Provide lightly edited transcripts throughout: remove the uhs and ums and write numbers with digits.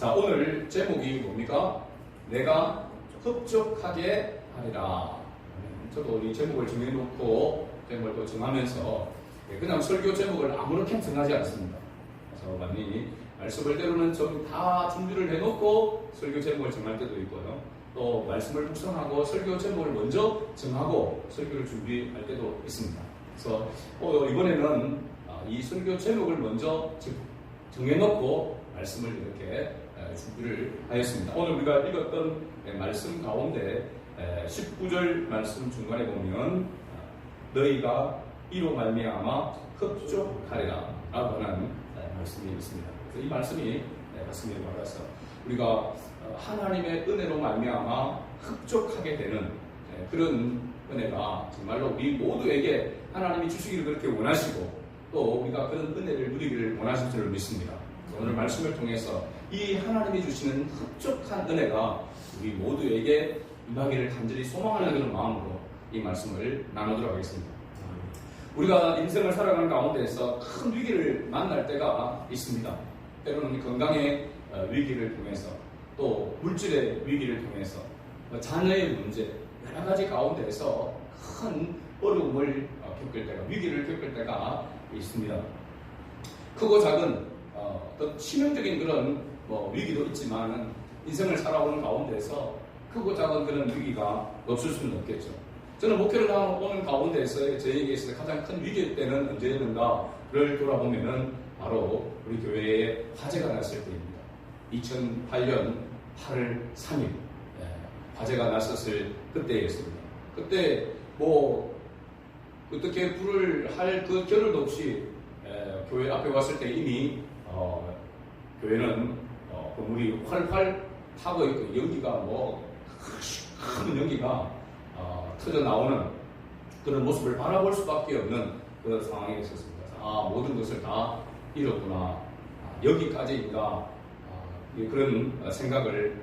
자, 오늘 제목이 뭡니까? 내가 흡족하게 하리라. 저도 이 제목을 정해놓고 제목을 또 정하면서 그냥 설교 제목을 아무렇게나 정하지 않습니다. 그래서 많이 말씀을 때로는 좀 다 준비를 해놓고 설교 제목을 정할 때도 있고요. 또 말씀을 묵상하고 설교 제목을 먼저 정하고 설교를 준비할 때도 있습니다. 그래서 이번에는 이 설교 제목을 먼저 정해놓고 말씀을 이렇게 준비를 하였습니다. 오늘 우리가 읽었던 말씀 가운데 19절 말씀 중간에 보면 너희가 이로 말미암아 흡족하리라 라고 하는 말씀이 있습니다. 그래서 이 말씀이 가슴에 와닿아서 우리가 하나님의 은혜로 말미암아 흡족하게 되는 그런 은혜가 정말로 우리 모두에게 하나님이 주시기를 그렇게 원하시고 또 우리가 그런 은혜를 누리기를 원하실 줄 믿습니다. 오늘 말씀을 통해서 이 하나님이 주시는 흡족한 은혜가 우리 모두에게 임하기를 간절히 소망하는 그런 마음으로 이 말씀을 나누도록 하겠습니다. 우리가 인생을 살아가는 가운데에서 큰 위기를 만날 때가 있습니다. 때로는 건강의 위기를 통해서 또 물질의 위기를 통해서 자녀의 문제 여러 가지 가운데에서 큰 어려움을 겪을 때가 위기를 겪을 때가 있습니다. 크고 작은 어떤 치명적인 그런 위기도 있지만 인생을 살아오는 가운데에서 크고 작은 그런 위기가 없을 수는 없겠죠. 저는 목회를 하는 가운데에서 저에게 있어서 가장 큰 위기 때는 언제였는가를 돌아보면은 바로 우리 교회에 화재가 났을 때입니다. 2008년 8월 3일 화재가 났었을 그때였습니다. 그때 어떻게 불을 할 그 겨를도 없이 교회 앞에 왔을 때 이미 교회는 건물이 활활 타고 있고 연기가 큰 연기가 터져 나오는 그런 모습을 바라볼 수밖에 없는 그런 상황이 있었습니다. 모든 것을 다 잃었구나. 여기까지인가. 그런 생각을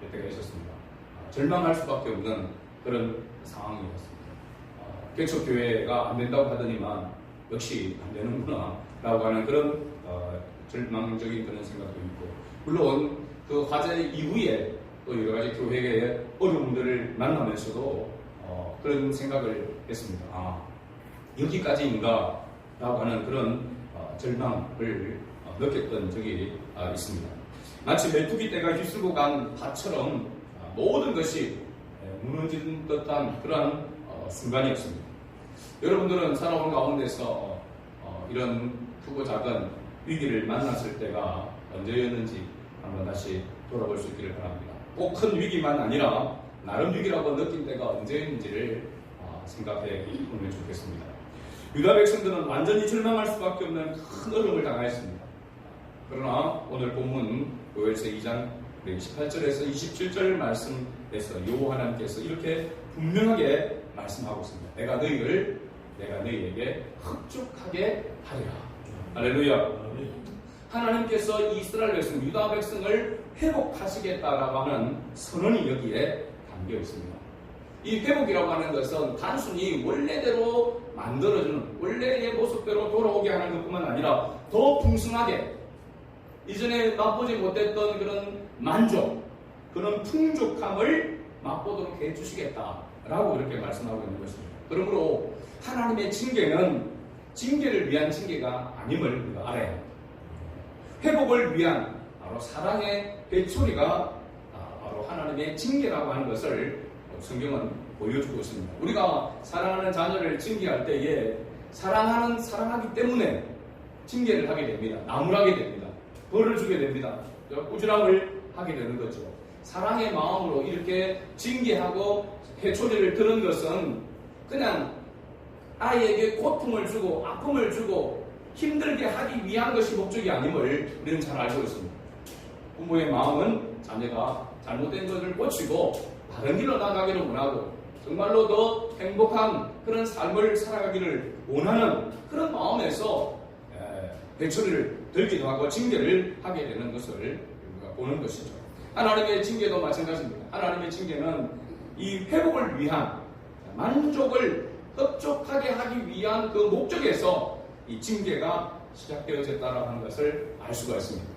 할 때가 있었습니다. 절망할 수밖에 없는 그런 상황이었습니다. 개척교회가 안 된다고 하더니만 역시 안 되는구나 라고 하는 그런 절망적인 그런 생각도 있고, 물론 그 화재 이후에 또 여러 가지 교회의 어려움들을 만나면서도 그런 생각을 했습니다. 여기까지인가 라고 하는 그런 절망을 느꼈던 적이 있습니다. 마치 메뚜기 떼가 휩쓸고 간 밭처럼 모든 것이 무너진 듯한 그런 순간이었습니다. 여러분들은 살아온 가운데서 이런 크고 작은 위기를 만났을 때가 언제였는지 한번 다시 돌아볼 수 있기를 바랍니다. 꼭 큰 위기만 아니라 나름 위기라고 느낀 때가 언제인지를 생각해 보면 좋겠습니다. 유다 백성들은 완전히 절망할 수밖에 없는 큰 어려움을 당하였습니다. 그러나 오늘 본문 요엘서 2장 18절에서 27절 말씀에서 여호와 하나님께서 이렇게 분명하게 말씀하고 있습니다. 내가 너희에게 흡족하게 하리라. 할렐루야. 하나님께서 이스라엘 백성, 유다 백성을 회복하시겠다라고 하는 선언이 여기에 담겨 있습니다. 이 회복이라고 하는 것은 단순히 원래대로 만들어주는, 원래의 모습대로 돌아오게 하는 것뿐만 아니라 더 풍성하게 이전에 맛보지 못했던 그런 만족, 그런 풍족함을 맛보도록 해주시겠다라고 이렇게 말씀하고 있는 것입니다. 그러므로 하나님의 징계는 징계를 위한 징계가 아님을 우리가 알아야 합니다. 회복을 위한 바로 사랑의 배초리가 바로 하나님의 징계라고 하는 것을 성경은 보여주고 있습니다. 우리가 사랑하는 자녀를 징계할 때에 사랑하기 때문에 징계를 하게 됩니다. 나무라게 됩니다. 벌을 주게 됩니다. 꾸준함을 하게 되는 거죠. 사랑의 마음으로 이렇게 징계하고 회초리를 드는 것은 그냥 아이에게 고통을 주고 아픔을 주고 힘들게 하기 위한 것이 목적이 아님을 우리는 잘 알고 있습니다. 부모의 마음은 자녀가 잘못된 것을 고치고 다른 길로 나가기를 원하고 정말로 더 행복한 그런 삶을 살아가기를 원하는 그런 마음에서 회초리를 들기도 하고 징계를 하게 되는 것을 우리가 보는 것이죠. 하나님의 징계도 마찬가지입니다. 하나님의 징계는 이 회복을 위한 만족을 흡족하게 하기 위한 그 목적에서 이 징계가 시작되어졌다라는 것을 알 수가 있습니다.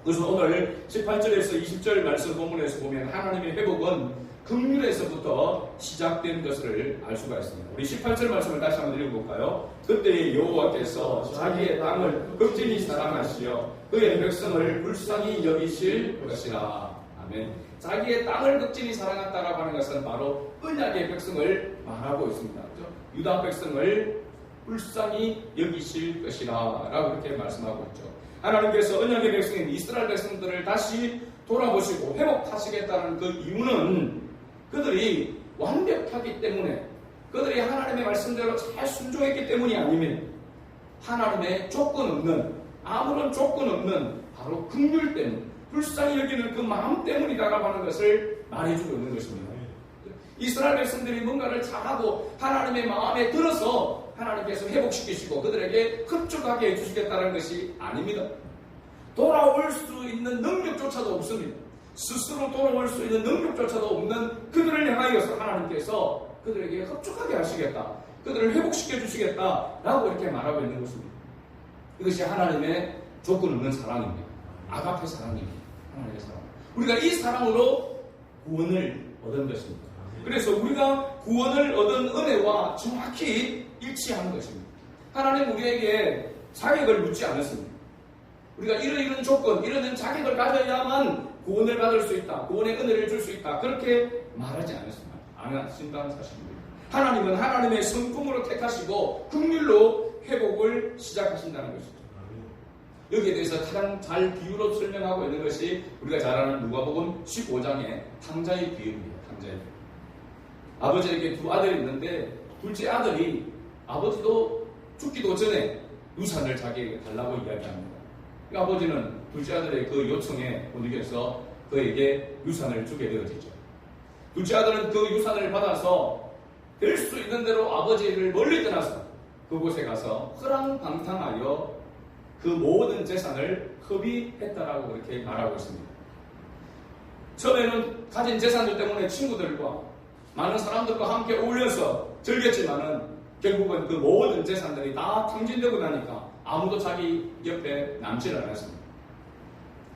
그래서 오늘 18절에서 20절 말씀 본문에서 보면 하나님의 회복은 긍휼에서부터 시작된 것을 알 수가 있습니다. 우리 18절 말씀을 다시 한번 읽어볼까요? 그때 여호와께서 자기의 땅을 극진히 사랑하시어 그의 백성을 불쌍히 여기실 것이라. 아멘. 자기의 땅을 극진히 사랑한다라고 하는 것은 바로 언약의 백성을 말하고 있습니다. 그렇죠? 유다 백성을 불쌍히 여기실 것이라 라고 그렇게 말씀하고 있죠. 하나님께서 언약의 백성인 이스라엘 백성들을 다시 돌아보시고 회복하시겠다는 그 이유는 그들이 완벽하기 때문에, 그들이 하나님의 말씀대로 잘 순종했기 때문이 아니면 하나님의 조건 없는, 아무런 조건 없는 바로 긍휼 때문, 불쌍히 여기는 그 마음 때문이다라고 하는 것을 말해주고 있는 것입니다. 이스라엘 백성들이 뭔가를 잘하고 하나님의 마음에 들어서 하나님께서 회복시키시고 그들에게 흡족하게 해주시겠다는 것이 아닙니다. 돌아올 수 있는 능력조차도 없습니다. 스스로 돌아올 수 있는 능력조차도 없는 그들을 향하여서 하나님께서 그들에게 흡족하게 하시겠다, 그들을 회복시켜 주시겠다라고 이렇게 말하고 있는 것입니다. 이것이 하나님의 조건 없는 사랑입니다. 아가페 사랑입니다. 하나님의 사랑. 우리가 이 사랑으로 구원을 얻은 것입니다. 그래서 우리가 구원을 얻은 은혜와 정확히 일치하는 것입니다. 하나님 우리에게 자격을 묻지 않았습니다. 우리가 이런 조건, 이런 자격을 가져야만 구원을 받을 수 있다, 구원의 은혜를 줄 수 있다, 그렇게 말하지 않았습니다. 안 하신다는 사실입니다. 하나님은 하나님의 성품으로 택하시고 긍휼로 회복을 시작하신다는 것이죠. 여기에 대해서 가장 잘 비유로 설명하고 있는 것이 우리가 잘 아는 누가복음 15장의 탕자의 비유입니다. 탕자의 비유. 아버지에게 두 아들이 있는데 둘째 아들이 아버지도 죽기도 전에 유산을 자기에게 달라고 이야기합니다. 아버지는 둘째 아들의 그 요청에 못이겨서 그에게 유산을 주게 되어지죠. 둘째 아들은 그 유산을 받아서 될 수 있는 대로 아버지를 멀리 떠나서 그곳에 가서 허랑방탕하여 그 모든 재산을 허비했다라고 그렇게 말하고 있습니다. 처음에는 가진 재산들 때문에 친구들과 많은 사람들과 함께 어울려서 즐겼지만은 결국은 그 모든 재산들이 다 탕진되고 나니까 아무도 자기 옆에 남질 않았습니다.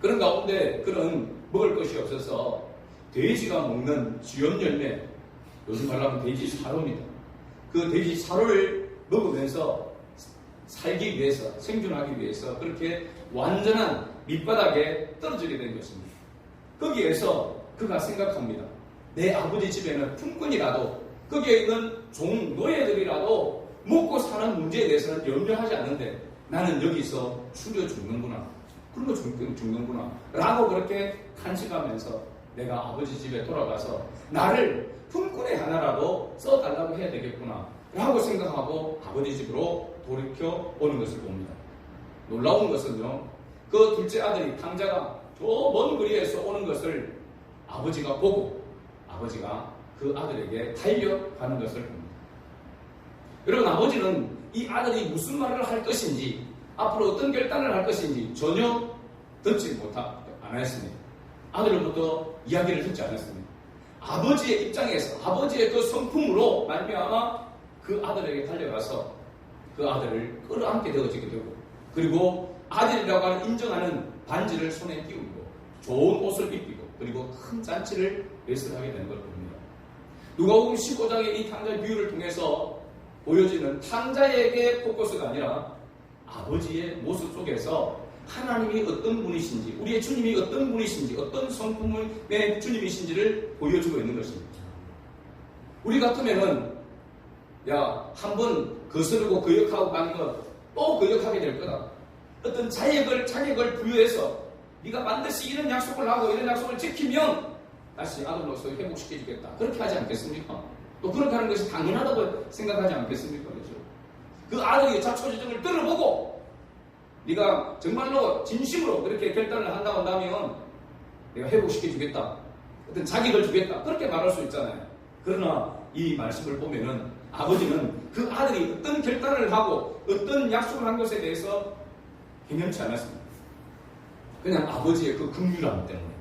그런 가운데 그런 먹을 것이 없어서 돼지가 먹는 쥐염 열매, 요즘 말로 하면 돼지 사료입니다. 그 돼지 사료를 먹으면서 살기 위해서, 생존하기 위해서 그렇게 완전한 밑바닥에 떨어지게 된 것입니다. 거기에서 그가 생각합니다. 내 아버지 집에는 품꾼이라도, 거기에 있는 종, 노예들이라도 먹고 사는 문제에 대해서는 염려하지 않는데 나는 여기서 추려 죽는구나, 굶어 죽는구나 라고 그렇게 간직하면서 내가 아버지 집에 돌아가서 나를 품꾼의 하나라도 써달라고 해야 되겠구나 라고 생각하고 아버지 집으로 돌이켜 오는 것을 봅니다. 놀라운 것은요, 그 둘째 아들이 탕자가 저 먼 거리에서 오는 것을 아버지가 보고 아버지가 그 아들에게 달려가는 것을 봅니다. 여러분, 아버지는 이 아들이 무슨 말을 할 것인지, 앞으로 어떤 결단을 할 것인지 전혀 듣지 않았습니다. 아들로부터 이야기를 듣지 않았습니다. 아버지의 입장에서, 아버지의 그 성품으로 말미암아 그 아들에게 달려가서 그 아들을 끌어안게 되어지게 되고, 그리고 아들이라고 하는 인정하는 반지를 손에 끼우고 좋은 옷을 입히고 그리고 큰 잔치를 예술하게 되는 걸 봅니다. 누가복음 15장의 이 탕자의 비유를 통해서 보여지는 탕자에게 포커스가 아니라 아버지의 모습 속에서 하나님이 어떤 분이신지, 우리의 주님이 어떤 분이신지, 어떤 성품의 주님이신지를 보여주고 있는 것입니다. 우리 같으면은 한 번 거스르고 거역하고 간 것 또 거역하게 될 거다. 어떤 자격을 부여해서 네가 반드시 이런 약속을 하고 이런 약속을 지키면 다시 아들로서 회복시켜주겠다, 그렇게 하지 않겠습니까? 또 그렇게 하는 것이 당연하다고 생각하지 않겠습니까? 그렇죠? 그 아들의 자초지종을 들어보고 네가 정말로 진심으로 그렇게 결단을 한다고 한다면 내가 회복시켜주겠다, 어떤 자격을 주겠다, 그렇게 말할 수 있잖아요. 그러나 이 말씀을 보면은 아버지는 그 아들이 어떤 결단을 하고 어떤 약속을 한 것에 대해서 개념치 않았습니다. 그냥 아버지의 그 긍휼함 때문에,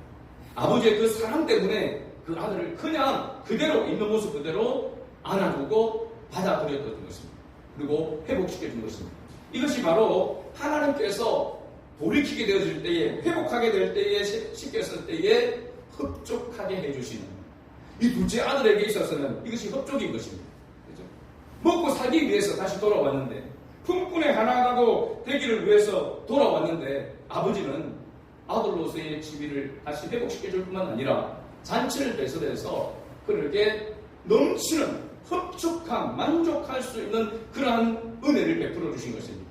아버지의 그 사랑 때문에 그 아들을 그냥 그대로 있는 모습 그대로 안아주고 받아들였던 것입니다. 그리고 회복시켜준 것입니다. 이것이 바로 하나님께서 돌이키게 되어질 때에, 회복하게 될 때에, 시켰을 때에 흡족하게 해주시는, 이 둘째 아들에게 있어서는 이것이 흡족인 것입니다. 그렇죠? 먹고 살기 위해서 다시 돌아왔는데, 품꾼의 하나라도 되기를 위해서 돌아왔는데, 아버지는 아들로서의 지위를 다시 회복시켜줄 뿐만 아니라 잔치를 배설해서 그에게 넘치는 흡족한, 만족할 수 있는 그러한 은혜를 베풀어 주신 것입니다.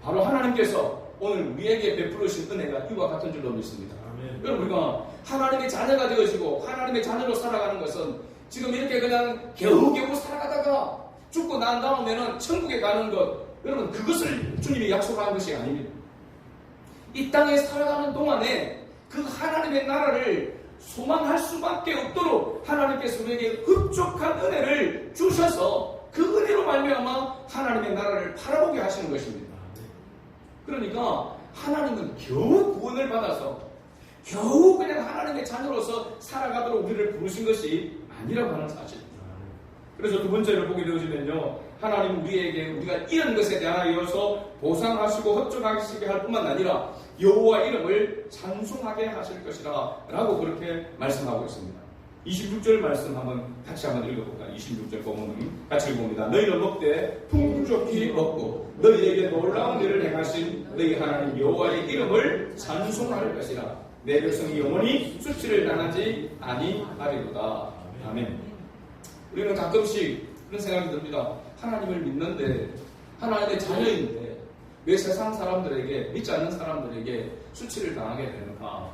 바로 하나님께서 오늘 우리에게 베풀으신 은혜가 이와 같은 줄로 믿습니다. 여러분, 우리가 하나님의 자녀가 되어지고 하나님의 자녀로 살아가는 것은 지금 이렇게 그냥 겨우겨우 살아가다가 죽고 난 다음에는 천국에 가는 것, 여러분, 그것을 주님이 약속한 것이 아닙니다. 이 땅에 살아가는 동안에 그 하나님의 나라를 소망할 수밖에 없도록 하나님께서 우리에게 흡족한 은혜를 주셔서 그 은혜로 말미암아 하나님의 나라를 바라보게 하시는 것입니다. 그러니까 하나님은 겨우 구원을 받아서 겨우 그냥 하나님의 자녀로서 살아가도록 우리를 부르신 것이 아니라고 하는 사실입니다. 그래서 두 번째를 보게 되어지면요, 하나님 우리에게 우리가 이런 것에 대하여서 보상하시고 흡족하시게 할 뿐만 아니라 여호와 이름을 찬송하게 하실 것이라 라고 그렇게 말씀하고 있습니다. 26절 말씀 같이 한번 읽어볼까요? 26절 보면 같이 읽어봅니다. 너희는 먹되 풍족히 먹고 너희에게 놀라운 일을 행하신 너희 하나님 여호와의 이름을 찬송할 것이라. 내 백성이 영원히 수치를 당하지 아니하리로다. 아멘. 우리는 가끔씩 그런 생각이 듭니다. 하나님을 믿는데, 하나님의 자녀인데 왜 세상 사람들에게, 믿지 않는 사람들에게 수치를 당하게 되는가?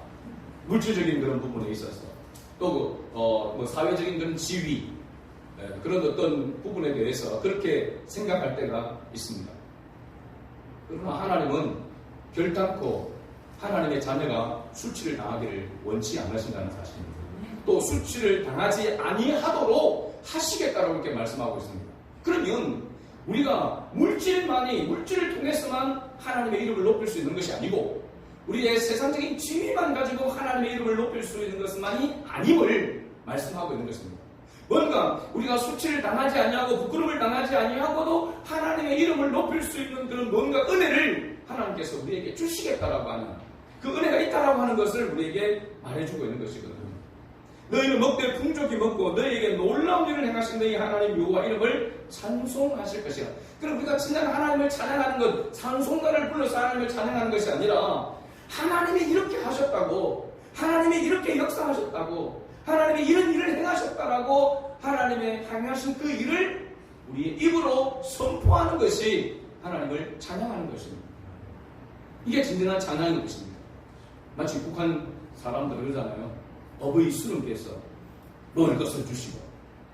물질적인 그런 부분에 있어서, 또 사회적인 그런 지위, 그런 어떤 부분에 대해서 그렇게 생각할 때가 있습니다. 그러나 하나님은 결단코 하나님의 자녀가 수치를 당하기를 원치 않으신다는 사실입니다. 또 수치를 당하지 아니하도록 하시겠다라고 이렇게 말씀하고 있습니다. 그러면 우리가 물질을 통해서만 하나님의 이름을 높일 수 있는 것이 아니고, 우리의 세상적인 지위만 가지고 하나님의 이름을 높일 수 있는 것만이 아님을 말씀하고 있는 것입니다. 뭔가 우리가 수치를 당하지 아니하고 부끄러움을 당하지 아니하고도 하나님의 이름을 높일 수 있는 그런 뭔가 은혜를 하나님께서 우리에게 주시겠다라고 하는, 그 은혜가 있다라고 하는 것을 우리에게 말해주고 있는 것이거든요. 너희는 먹되 풍족히 먹고 너희에게 놀라운 일을 행하신 너희 하나님 여호와 이름을 찬송하실 것이라. 그럼 우리가 진짜 하나님을 찬양하는 것, 찬송가를 불러서 하나님을 찬양하는 것이 아니라 하나님이 이렇게 하셨다고, 하나님이 이렇게 역사하셨다고, 하나님이 이런 일을 행하셨다라고 하나님의 행하신 그 일을 우리의 입으로 선포하는 것이 하나님을 찬양하는 것입니다. 이게 진정한 찬양인 것입니다. 마치 북한 사람들 그러잖아요. 어버이 수령께서 먹을 것을 주시고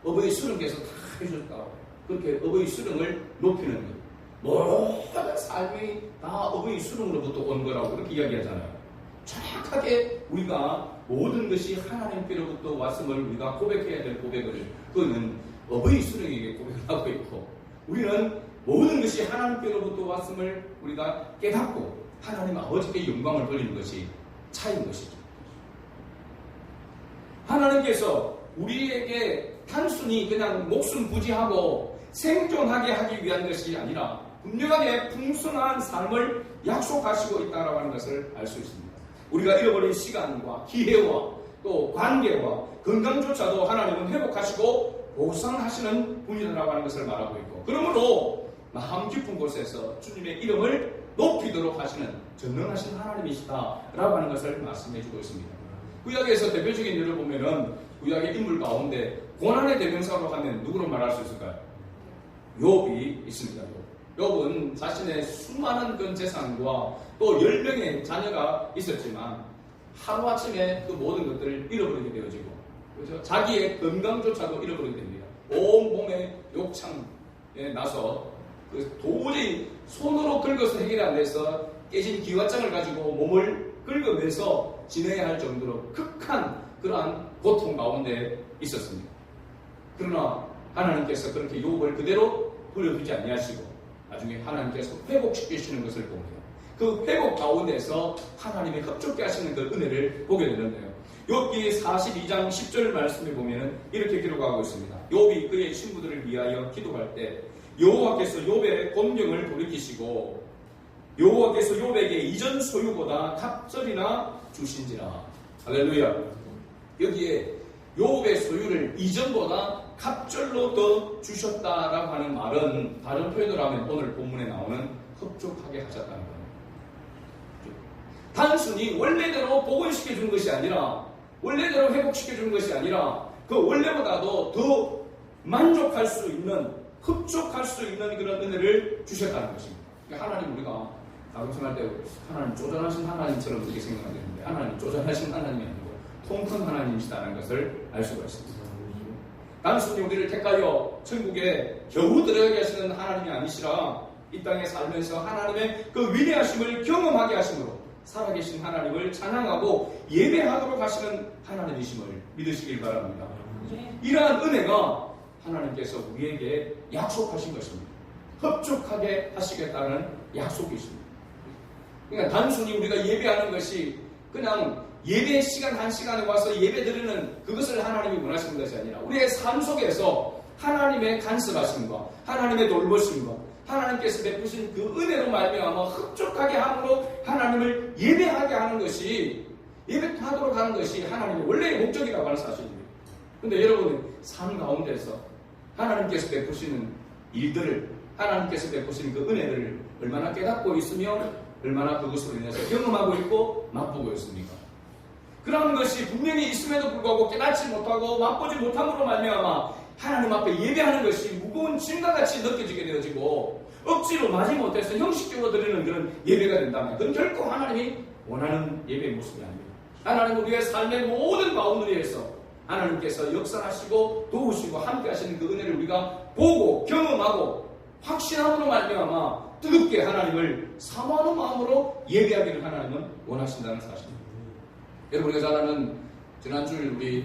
어버이 수령께서 다 해줬다고, 그렇게 어버이 수령을 높이는 것, 모든 삶이 다 어버이 수령으로부터 온 거라고 그렇게 이야기하잖아요. 정확하게 우리가 모든 것이 하나님께로부터 왔음을 우리가 고백해야 될 고백을, 그거는 어버이 수령에게 고백을 하고 있고, 우리는 모든 것이 하나님께로부터 왔음을 우리가 깨닫고 하나님 아버지께 영광을 돌리는 것이 차이인 것이죠. 하나님께서 우리에게 단순히 그냥 목숨 부지하고 생존하게 하기 위한 것이 아니라 분명하게 풍성한 삶을 약속하시고 있다고 하는 것을 알 수 있습니다. 우리가 잃어버린 시간과 기회와 또 관계와 건강조차도 하나님은 회복하시고 보상하시는 분이라고 하는 것을 말하고 있고, 그러므로 마음 깊은 곳에서 주님의 이름을 높이도록 하시는 전능하신 하나님이시다라고 하는 것을 말씀해주고 있습니다. 구약에서 대표적인 예를 보면은 구약의 인물 가운데 고난의 대명사로 하면 누구로 말할 수 있을까요? 욥이 있습니다. 욥은 자신의 수많은 그 재산과 또 10명의 자녀가 있었지만 하루아침에 그 모든 것들을 잃어버리게 되어지고, 그렇죠? 자기의 건강조차도 잃어버리게 됩니다. 온 몸에 욕창에 나서 도저히 손으로 긁어서 해결이 안 돼서 깨진 기와장을 가지고 몸을 긁어내서 지내야 할 정도로 극한 그러한 고통 가운데 있었습니다. 그러나 하나님께서 그렇게 욥을 그대로 버려두지 아니하시고 나중에 하나님께서 회복시키시는 것을 봅니다. 그 회복 가운데서 하나님이 흡족게 하시는 그 은혜를 보게 되는데요. 욥기 42장 10절 말씀에 보면 이렇게 기록하고 있습니다. 욥이 그의 친구들을 위하여 기도할 때 여호와께서 욥의 곤경을 돌이키시고 여호와께서 욥에게 이전 소유보다 갑절이나 주신지라. 할렐루야. 여기에 욥의 소유를 이전보다 갑절로 더 주셨다라고 하는 말은 다른 표현으로 하면 오늘 본문에 나오는 흡족하게 하셨다는 거예요. 단순히 원래대로 복원시켜 준 것이 아니라, 원래대로 회복시켜 준 것이 아니라 그 원래보다도 더 만족할 수 있는, 흡족할 수 있는 그런 은혜를 주셨다는 것입니다. 그러니까 하나님, 우리가 가끔 생각할 때 하나님 쪼잔하신 하나님처럼 그렇게 생각하는데 하나님 쪼잔하신 하나님이 아니고 통큰 하나님이시다는 것을 알 수가 있습니다. 단순히 우리를 택하여 천국에 겨우 들어가게 하시는 하나님이 아니시라 이 땅에 살면서 하나님의 그 위대하심을 경험하게 하심으로 살아계신 하나님을 찬양하고 예배하도록 하시는 하나님이심을 믿으시길 바랍니다. 이러한 은혜가 하나님께서 우리에게 약속하신 것입니다. 흡족하게 하시겠다는 약속이십니다. 그러니까 단순히 우리가 예배하는 것이 그냥 예배 시간 한 시간에 와서 예배 드리는 그것을 하나님이 원하시는 것이 아니라 우리의 삶 속에서 하나님의 간섭하심과 하나님의 돌보심과 하나님께서 베푸신 그 은혜로 말미암아 흡족하게 함으로 하나님을 예배하게 하는 것이, 예배하도록 하는 것이 하나님의 원래의 목적이라고 하는 사실입니다. 그런데 여러분, 삶 가운데서 하나님께서 베푸시는 일들을, 하나님께서 베푸시는 그 은혜를 얼마나 깨닫고 있으며 얼마나 그것으로 인해서 경험하고 있고 맛보고 있습니까? 그런 것이 분명히 있음에도 불구하고 깨닫지 못하고 맛보지 못함으로 말미암아 하나님 앞에 예배하는 것이 무거운 짐과 같이 느껴지게 되어지고 억지로 마지못해서 형식적으로 드리는 그런 예배가 된다면 그건 결코 하나님이 원하는 예배의 모습이 아닙니다. 하나님 우리의 삶의 모든 바운드리에서 하나님께서 역사하시고 도우시고 함께 하시는 그 은혜를 우리가 보고 경험하고 확신함으로 말미암아 뜨겁게 하나님을 사모하는 마음으로 예배하기를 하나님은 원하신다는 사실입니다. 여러분, 우리가 잘 아는 지난주일 우리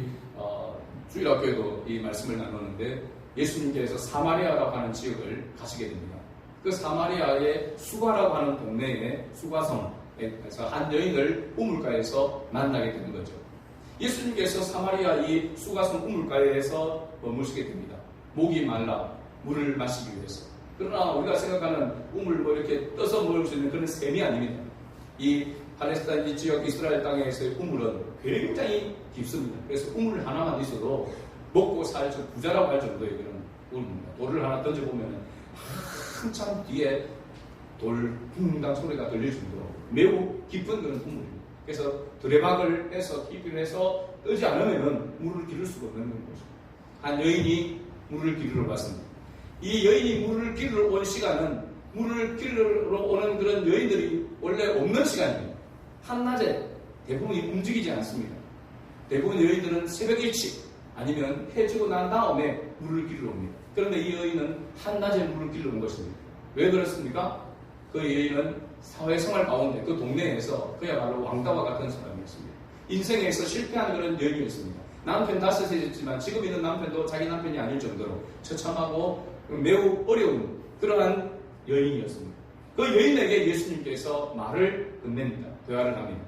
주일학교에도 이 말씀을 나눴는데 예수님께서 사마리아라고 하는 지역을 가시게 됩니다. 그 사마리아의 수가라고 하는 동네의 수가성에서 한 여인을 우물가에서 만나게 되는 거죠. 예수님께서 사마리아 이 수가성 우물가에서 머무시게 됩니다. 목이 말라 물을 마시기 위해서. 그러나 우리가 생각하는 우물 뭐 이렇게 떠서 먹을 수 있는 그런 셈이 아닙니다. 이 팔레스타인 지역 이스라엘 땅에서의 우물은 굉장히 깊습니다. 그래서 우물 하나만 있어도 먹고 살 부자라고 할 정도의 그런 우물입니다. 돌을 하나 던져보면 한참 뒤에 돌 쿵당 소리가 들릴 정도로 매우 깊은 그런 우물입니다. 그래서 드레박을 해서 깊이를 해서 뜨지 않으면 물을 기를 수가 없는 것입니다. 한 여인이 물을 기르러 왔습니다. 이 여인이 물을 기르러 온 시간은 물을 기르러 오는 그런 여인들이 원래 없는 시간입니다. 한낮에 대부분이 움직이지 않습니다. 대부분 여인들은 새벽 일찍 아니면 해 지고 난 다음에 물을 기르러 옵니다. 그런데 이 여인은 한낮에 물을 기르러 온 것입니다. 왜 그렇습니까? 그 여인은 사회생활 가운데 그 동네에서 그야말로 왕따와 같은 사람이었습니다. 인생에서 실패한 그런 여인이었습니다. 남편 5이었지만 지금 있는 남편도 자기 남편이 아닐 정도로 처참하고 매우 어려운 그러한 여인이었습니다. 그 여인에게 예수님께서 말을 건넵니다. 대화를 합니다.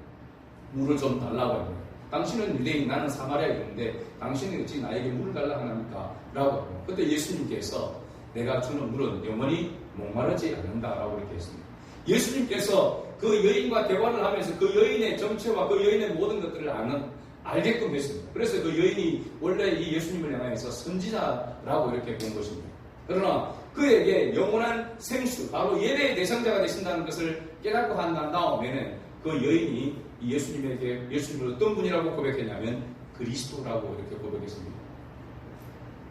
물을 좀 달라고 합니다. 당신은 유대인, 나는 사마리아인인데 당신이 어찌 나에게 물을 달라고 합니까? 라고 합니다. 그때 예수님께서 내가 주는 물은 영원히 목마르지 않는다라고 이렇게 했습니다. 예수님께서 그 여인과 대화를 하면서 그 여인의 정체와 그 여인의 모든 것들을 알게끔 했습니다. 그래서 그 여인이 원래 이 예수님을 향해서 선지자라고 이렇게 본 것입니다. 그러나 그에게 영원한 생수, 바로 예배의 대상자가 되신다는 것을 깨닫고 난 다음에는 그 여인이 예수님에게 예수님을 어떤 분이라고 고백했냐면 그리스도라고 이렇게 고백했습니다.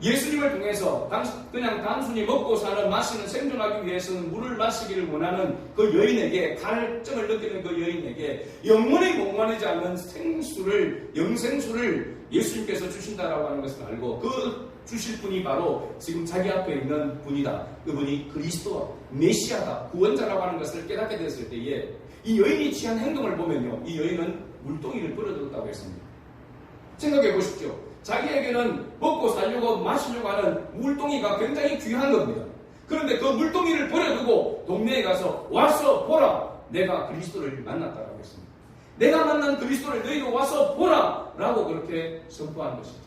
예수님을 통해서 그냥 단순히 먹고 사는 마시는 생존하기 위해서는 물을 마시기를 원하는 그 여인에게, 갈증을 느끼는 그 여인에게 영원히 목마르지 않는 생수를, 영생수를 예수님께서 주신다라고 하는 것을 알고 그 주실 분이 바로 지금 자기 앞에 있는 분이다. 그분이 그리스도와 메시아다, 구원자라고 하는 것을 깨닫게 됐을 때에 이 여인이 취한 행동을 보면요, 이 여인은 물동이를 버려뒀다고 했습니다. 생각해 보십시오. 자기에게는 먹고 살려고 마시려고 하는 물동이가 굉장히 귀한 겁니다. 그런데 그 물동이를 버려두고 동네에 가서 와서 보라, 내가 그리스도를 만났다라고 했습니다. 내가 만난 그리스도를 너희도 와서 보라 라고 그렇게 선포한 것입니다.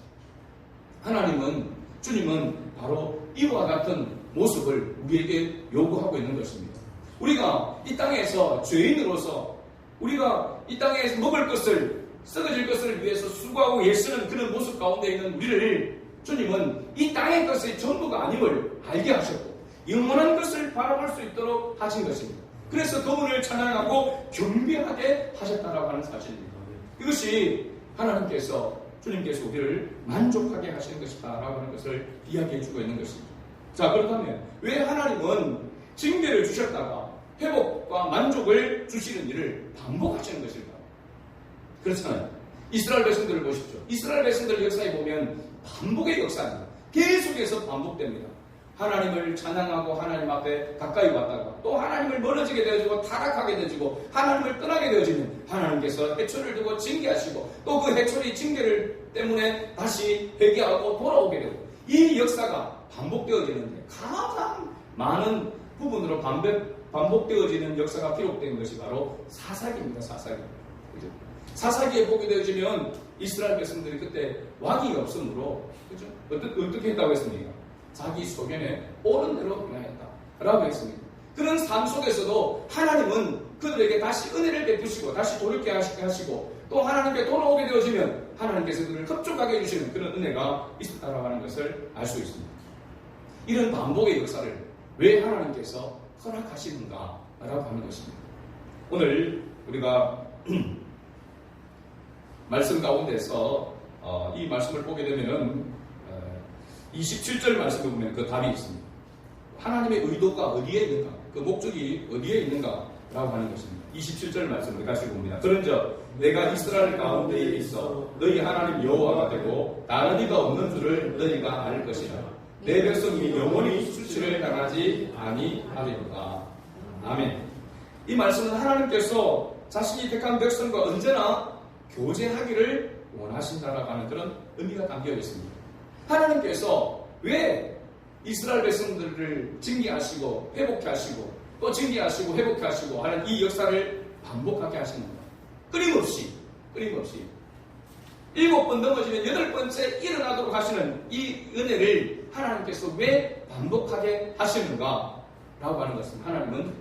하나님은, 주님은 바로 이와 같은 모습을 우리에게 요구하고 있는 것입니다. 우리가 이 땅에서 죄인으로서 우리가 이 땅에서 먹을 것을 썩어질 것을 위해서 수고하고 애쓰는 그런 모습 가운데 있는 우리를 주님은 이 땅의 것이 전부가 아님을 알게 하셨고 영원한 것을 바라볼 수 있도록 하신 것입니다. 그래서 그분을 찬양하고 경배하게 하셨다라고 하는 사실입니다. 이것이 하나님께서 주님께서 우리를 만족하게 하시는 것이다라고 하는 것을 이야기해주고 있는 것입니다. 자, 그렇다면 왜 하나님은 징계를 주셨다가 회복과 만족을 주시는 일을 반복하시는 것일까? 그렇잖아요. 이스라엘 백성들을 보십시오. 이스라엘 백성들 역사에 보면 반복의 역사입니다. 계속해서 반복됩니다. 하나님을 찬양하고 하나님 앞에 가까이 왔다가 또 하나님을 멀어지게 되어지고 타락하게 되어지고 하나님을 떠나게 되어지면 하나님께서 해초를 두고 징계하시고 또 그 해초의 징계를 때문에 다시 회개하고 돌아오게 되고 이 역사가 반복되어지는데 가장 많은 부분으로 반복되어지는 역사가 기록된 것이 바로 사사기입니다. 사사기. 그죠? 사사기에 보게 되어지면 이스라엘 백성들이 그때 왕이 없으므로 그죠? 어떻게 했다고 했습니까? 자기 소견에 옳은 대로 행하였다 라고 했습니다. 그런 삶 속에서도 하나님은 그들에게 다시 은혜를 베푸시고 다시 돌이게 하시고 또 하나님께 돌아오게 되어지면 하나님께서 그들을 흡족하게 해주시는 그런 은혜가 있었다라고 하는 것을 알 수 있습니다. 이런 반복의 역사를 왜 하나님께서 허락하시는가 라고 하는 것입니다. 오늘 우리가 말씀 가운데서 이 말씀을 보게 되면은 27절 말씀을 보면 그 답이 있습니다. 하나님의 의도가 어디에 있는가? 그 목적이 어디에 있는가? 라고 하는 것입니다. 27절 말씀을 다시 봅니다. 그런즉 내가 이스라엘 가운데에 있어 너희 하나님 여호와가 되고 다른 이가 없는 줄을 너희가 알 것이라. 내 백성이 영원히 수치를 당하지 아니하리로다. 아멘. 이 말씀은 하나님께서 자신이 택한 백성과 언제나 교제하기를 원하신다라고 하는 그런 의미가 담겨 있습니다. 하나님께서 왜 이스라엘 백성들을 징계하시고 회복케 하시고 또 징계하시고 회복케 하시고 하는 이 역사를 반복하게 하시는가? 끊임없이 7번 넘어지면 8번째 일어나도록 하시는 이 은혜를 하나님께서 왜 반복하게 하시는가? 라고 하는 것은 하나님은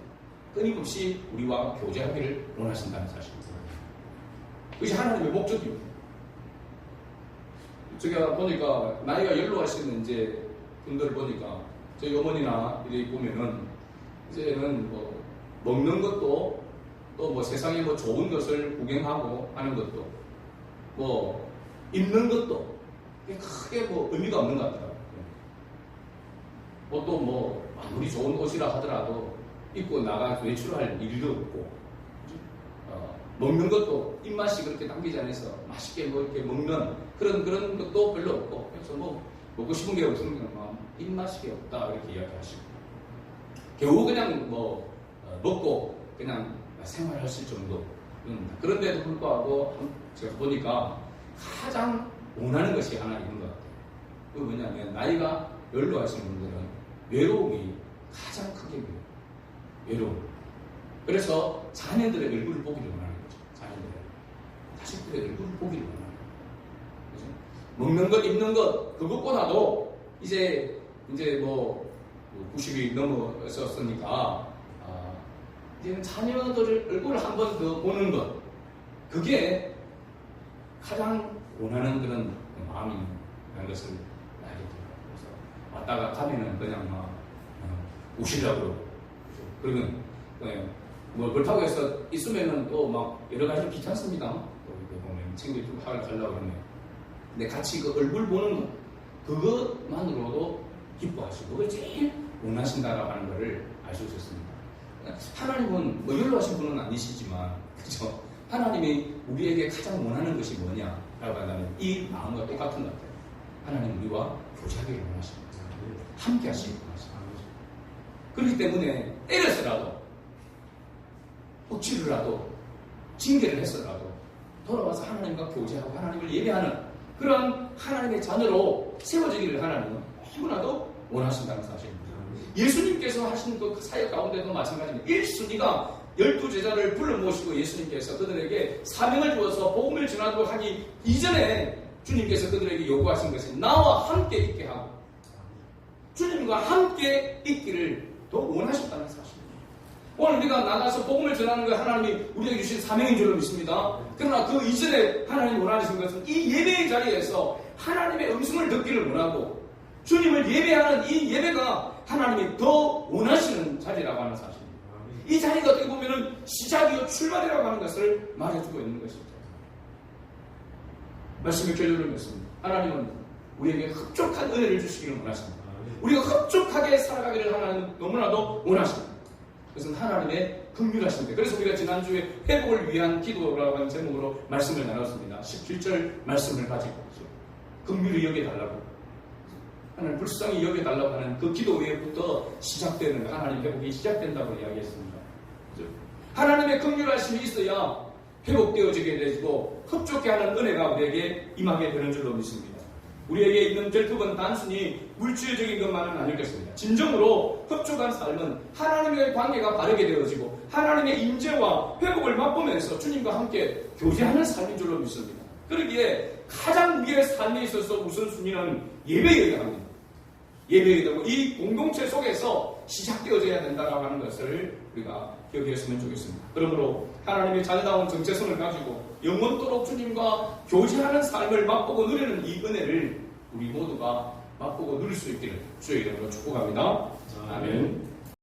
끊임없이 우리와 교제하기를 원하신다는 사실입니다. 그것이 하나님의 목적입니다. 제가 보니까 나이가 연로하시는 이제 분들 보니까 저희 어머니나 이렇게 보면은 이제는 뭐 먹는 것도 또 뭐 세상에 뭐 좋은 것을 구경하고 하는 것도 뭐 입는 것도 크게 뭐 의미가 없는 것 같더라고요. 또 뭐 아무리 좋은 옷이라 하더라도 입고 나가 외출할 일도 없고 먹는 것도 입맛이 그렇게 당기지 않아서 맛있게 뭐 이렇게 먹는 그런 것도 별로 없고 그래서 뭐 먹고 싶은 게 없으면 입맛이 없다 이렇게 이야기하시고 겨우 그냥 뭐 먹고 그냥 생활하실 정도. 그런데도 불구하고 제가 보니까 가장 원하는 것이 하나 있는 것 같아요. 그게 뭐냐면 나이가 연로하신 분들은 외로움이 가장 크게 보여요. 외로움. 그래서 자녀들의 얼굴을 보기를 원하는 거죠. 자식들의 얼굴을 보기를 원하는 거죠. 그죠? 먹는 것, 입는 것, 그것보다도 이제 뭐 90이 넘어섰으니까 이제는 자녀들 얼굴을 한 번 더 보는 것, 그게 가장 원하는 그런 마음이라는 것을 알게 돼요. 그래서 왔다가 가면은 그냥 막 우시려고 그러면 뭐 그렇다고 해서 있으면은 또 막 여러 가지 귀찮습니다. 또 이렇게 보면 친구들이 좀 화를 가려고 그러면 근데 같이 그 얼굴 보는 것, 그것만으로도 기뻐하시고 그걸 제일 원하신다라고 하는 것을 알 수 있었습니다. 하나님은 뭐 연로하신 분은 아니시지만 그죠? 하나님이 우리에게 가장 원하는 것이 뭐냐라고 한다면 이 마음과 똑같은 것 같아요. 하나님 우리와 교제하기를 원하십니다. 함께 하시기를 원하십니다. 그렇기 때문에 때려서라도 억지로라도 징계를 해서라도 돌아와서 하나님과 교제하고 하나님을 예배하는 그런 하나님의 자녀로 세워지기를 하나님은 너무나도 원하신다는 사실입니다. 예수님께서 하신 그 사역 가운데도 마찬가지입니다. 1순위가 12제자를 불러 모시고 예수님께서 그들에게 사명을 주어서 복음을 전하도록 하기 이전에 주님께서 그들에게 요구하신 것이 나와 함께 있게 하고 주님과 함께 있기를 더 원하셨다는 사실입니다. 오늘 우리가 나가서 복음을 전하는 거 하나님이 우리에게 주신 사명인 줄로 믿습니다. 그러나 그 이전에 하나님이 원하시는 것은 이 예배의 자리에서 하나님의 음성을 듣기를 원하고 주님을 예배하는 이 예배가 하나님이 더 원하시는 자리라고 하는 사실입니다. 이 자리가 어떻게 보면 시작이요 출발이라고 하는 것을 말해주고 있는 것입니다. 말씀의 결론을 맺습니다. 하나님은 우리에게 흡족한 은혜를 주시기를 원하십니다. 우리가 흡족하게 살아가기를 하나님 너무나도 원하십니다. 그것은 하나님의 긍휼하십니다. 그래서 우리가 지난주에 회복을 위한 기도라고 하는 제목으로 말씀을 나눴습니다. 17절 말씀을 가지고 긍휼히 여겨달라고 하나님 불쌍히 여겨달라고 하는 그 기도 외부터 시작되는 하나님 회복이 시작된다고 이야기했습니다. 하나님의 긍휼하심이 있어야 회복되어지게 되고 흡족해 하는 은혜가 우리에게 임하게 되는 줄로 믿습니다. 우리에게 있는 결핍은 단순히 물질적인 것만은 아닐 것입니다. 진정으로 흡족한 삶은 하나님과의 관계가 바르게 되어지고 하나님의 임재와 회복을 맛보면서 주님과 함께 교제하는 삶인 줄로 믿습니다. 그러기에 가장 우리의 삶에 있어서 우선순위는 예배여야 합니다. 예배여야 되고 이 공동체 속에서 시작되어져야 된다고 하는 것을 우리가 기억했으면 좋겠습니다. 그러므로 하나님의 자녀다운 정체성을 가지고 영원토록 주님과 교제하는 삶을 맛보고 누리는 이 은혜를 우리 모두가 맛보고 누릴 수 있기를 주의 이름으로 축복합니다. 아멘.